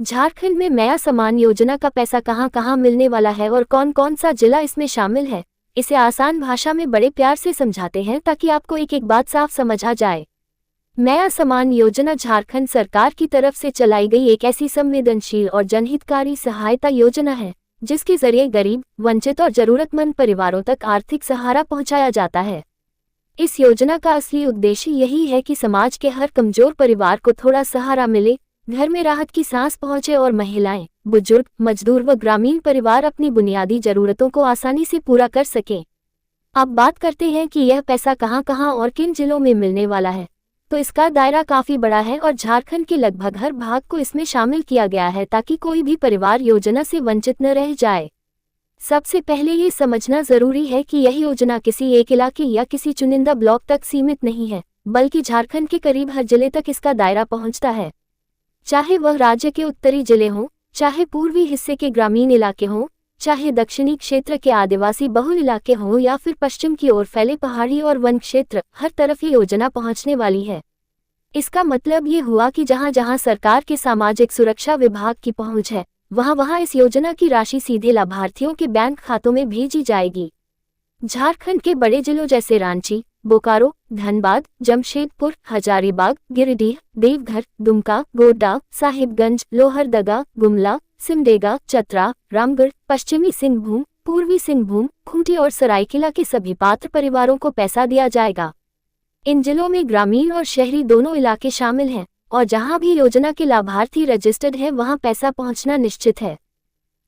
झारखंड में नया सम्मान योजना का पैसा कहां कहां मिलने वाला है और कौन कौन सा जिला इसमें शामिल है, इसे आसान भाषा में बड़े प्यार से समझाते हैं ताकि आपको एक एक बात साफ समझ आ जाए। नया सम्मान योजना झारखंड सरकार की तरफ से चलाई गई एक ऐसी संवेदनशील और जनहितकारी सहायता योजना है जिसके जरिए गरीब, वंचित और जरूरतमंद परिवारों तक आर्थिक सहारा पहुंचाया जाता है। इस योजना का असली उद्देश्य यही है कि समाज के हर कमजोर परिवार को थोड़ा सहारा मिले, घर में राहत की सांस पहुंचे और महिलाएं, बुजुर्ग, मजदूर व ग्रामीण परिवार अपनी बुनियादी जरूरतों को आसानी से पूरा कर सकें। अब बात करते हैं कि यह पैसा कहां कहां और किन जिलों में मिलने वाला है। तो इसका दायरा काफी बड़ा है और झारखंड के लगभग हर भाग को इसमें शामिल किया गया है ताकि कोई भी परिवार योजना से वंचित न रह जाए। सबसे पहले ये समझना जरूरी है कि यह योजना किसी एक इलाके या किसी चुनिंदा ब्लॉक तक सीमित नहीं है, बल्कि झारखंड के करीब हर जिले तक इसका दायरा पहुंचता है। चाहे वह राज्य के उत्तरी जिले हों, चाहे पूर्वी हिस्से के ग्रामीण इलाके हों, चाहे दक्षिणी क्षेत्र के आदिवासी बहुल इलाके हों या फिर पश्चिम की ओर फैले पहाड़ी और वन क्षेत्र, हर तरफ ये योजना पहुंचने वाली है। इसका मतलब ये हुआ कि जहां जहां सरकार के सामाजिक सुरक्षा विभाग की पहुंच है, वहां वहां इस योजना की राशि सीधे लाभार्थियों के बैंक खातों में भेजी जाएगी। झारखंड के बड़े जिलों जैसे रांची, बोकारो, धनबाद, जमशेदपुर, हजारीबाग, गिरिडीह, देवघर, दुमका, गोड्डा, साहिबगंज, लोहरदगा, गुमला, सिमडेगा, चतरा, रामगढ़, पश्चिमी सिंहभूम, पूर्वी सिंहभूम, खूंटी और सरायकेला के सभी पात्र परिवारों को पैसा दिया जाएगा। इन जिलों में ग्रामीण और शहरी दोनों इलाके शामिल हैं और जहां भी योजना के लाभार्थी रजिस्टर्ड है वहां पैसा पहुंचना निश्चित है।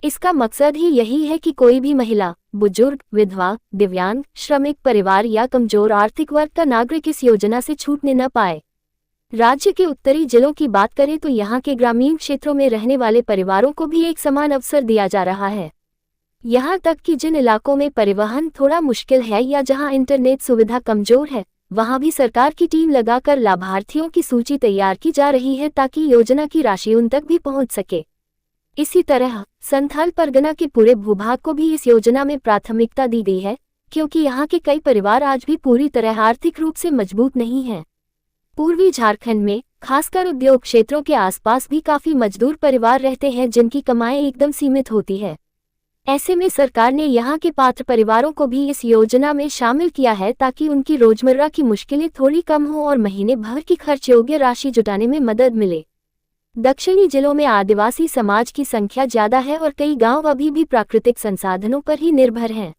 इसका मकसद ही यही है कि कोई भी महिला, बुजुर्ग, विधवा, दिव्यांग, श्रमिक परिवार या कमजोर आर्थिक वर्ग का नागरिक इस योजना से छूटने न पाए। राज्य के उत्तरी जिलों की बात करें तो यहाँ के ग्रामीण क्षेत्रों में रहने वाले परिवारों को भी एक समान अवसर दिया जा रहा है। यहाँ तक कि जिन इलाकों में परिवहन थोड़ा मुश्किल है या जहाँ इंटरनेट सुविधा कमजोर है, वहाँ भी सरकार की टीम लगाकर लाभार्थियों की सूची तैयार की जा रही है ताकि योजना की राशि उन तक भी पहुँच सके। इसी तरह संथाल परगना के पूरे भूभाग को भी इस योजना में प्राथमिकता दी गई है, क्योंकि यहाँ के कई परिवार आज भी पूरी तरह आर्थिक रूप से मजबूत नहीं हैं। पूर्वी झारखंड में खासकर उद्योग क्षेत्रों के आसपास भी काफी मजदूर परिवार रहते हैं जिनकी कमाई एकदम सीमित होती है। ऐसे में सरकार ने यहाँ के पात्र परिवारों को भी इस योजना में शामिल किया है ताकि उनकी रोजमर्रा की मुश्किलें थोड़ी कम हो और महीने भर की खर्च योग्य राशि जुटाने में मदद मिले। दक्षिणी जिलों में आदिवासी समाज की संख्या ज्यादा है और कई गांव अभी भी प्राकृतिक संसाधनों पर ही निर्भर हैं।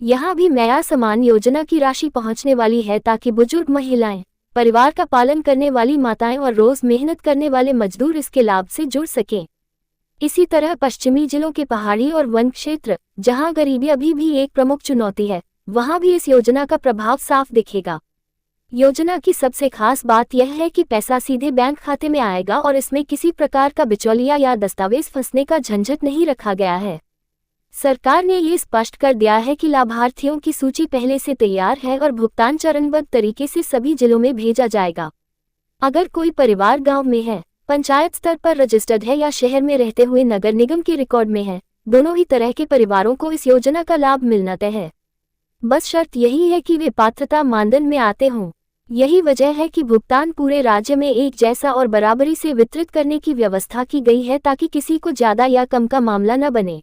यहाँ भी नया सम्मान योजना की राशि पहुँचने वाली है ताकि बुजुर्ग महिलाएं, परिवार का पालन करने वाली माताएं और रोज मेहनत करने वाले मजदूर इसके लाभ से जुड़ सकें। इसी तरह पश्चिमी जिलों के पहाड़ी और वन क्षेत्र, जहां गरीबी अभी भी एक प्रमुख चुनौती है, वहां भी इस योजना का प्रभाव साफ दिखेगा। योजना की सबसे खास बात यह है कि पैसा सीधे बैंक खाते में आएगा और इसमें किसी प्रकार का बिचौलिया या दस्तावेज फंसने का झंझट नहीं रखा गया है। सरकार ने ये स्पष्ट कर दिया है कि लाभार्थियों की सूची पहले से तैयार है और भुगतान चरणबद्ध तरीके से सभी जिलों में भेजा जाएगा। अगर कोई परिवार गांव में है, पंचायत स्तर पर रजिस्टर्ड है या शहर में रहते हुए नगर निगम के रिकॉर्ड में है, दोनों ही तरह के परिवारों को इस योजना का लाभ मिलना तय है। बस शर्त यही है कि वे पात्रता मानदंड में आते हों। यही वजह है कि भुगतान पूरे राज्य में एक जैसा और बराबरी से वितरित करने की व्यवस्था की गई है ताकि किसी को ज्यादा या कम का मामला न बने।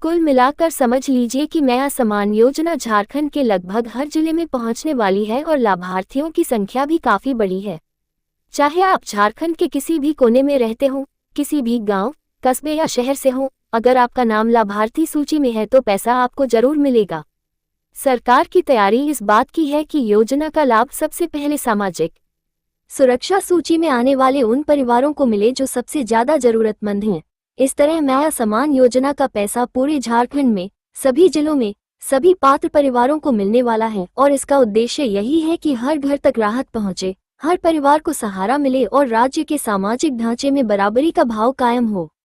कुल मिलाकर समझ लीजिए कि नया सम्मान योजना झारखंड के लगभग हर जिले में पहुंचने वाली है और लाभार्थियों की संख्या भी काफी बड़ी है। चाहे आप झारखंड के किसी भी कोने में रहते हो, किसी भी गांव, कस्बे या शहर से हो, अगर आपका नाम लाभार्थी सूची में है तो पैसा आपको जरूर मिलेगा। सरकार की तैयारी इस बात की है कि योजना का लाभ सबसे पहले सामाजिक सुरक्षा सूची में आने वाले उन परिवारों को मिले जो सबसे ज्यादा जरूरतमंद हैं। इस तरह नया सम्मान योजना का पैसा पूरे झारखंड में सभी जिलों में सभी पात्र परिवारों को मिलने वाला है और इसका उद्देश्य यही है कि हर घर तक राहत पहुंचे, हर परिवार को सहारा मिले और राज्य के सामाजिक ढांचे में बराबरी का भाव कायम हो।